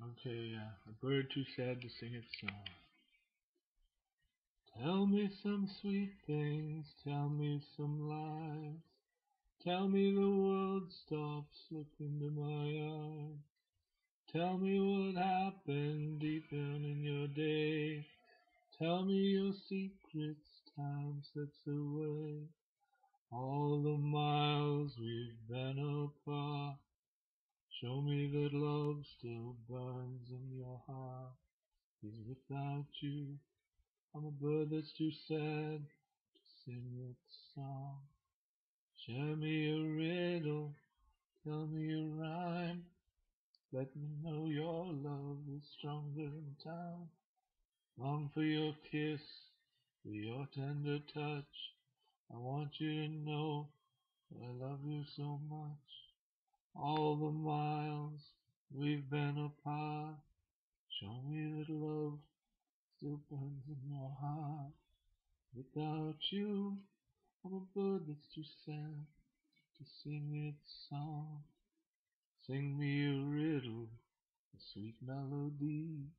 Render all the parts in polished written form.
Okay, yeah. A bird too sad to sing its song. Tell me some sweet things, tell me some lies. Tell me the world stops, look into my eyes. Tell me what happened deep down in your day. Tell me your secrets, time slips away. All the miles we've been apart. Show me that love still burns in your heart. 'Cause without you, I'm a bird that's too sad to sing its song. Share me a riddle, tell me a rhyme. Let me know your love is stronger in time. Long for your kiss, for your tender touch. I want you to know that I love you so much. All the miles we've been apart. Show me that love still burns in your heart. Without you, I'm a bird that's too sad to sing its song. Sing me a riddle, a sweet melody.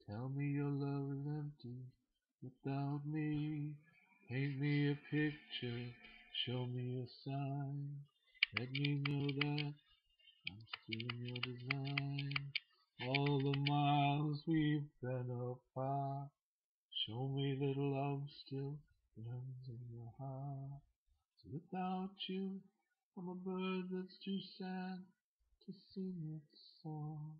Tell me your love is empty without me. Paint me a picture, show me a sign. Let me know that I'm still in your design. All the miles we've been apart. Show me that love still burns in your heart. So without you, I'm a bird that's too sad to sing its song.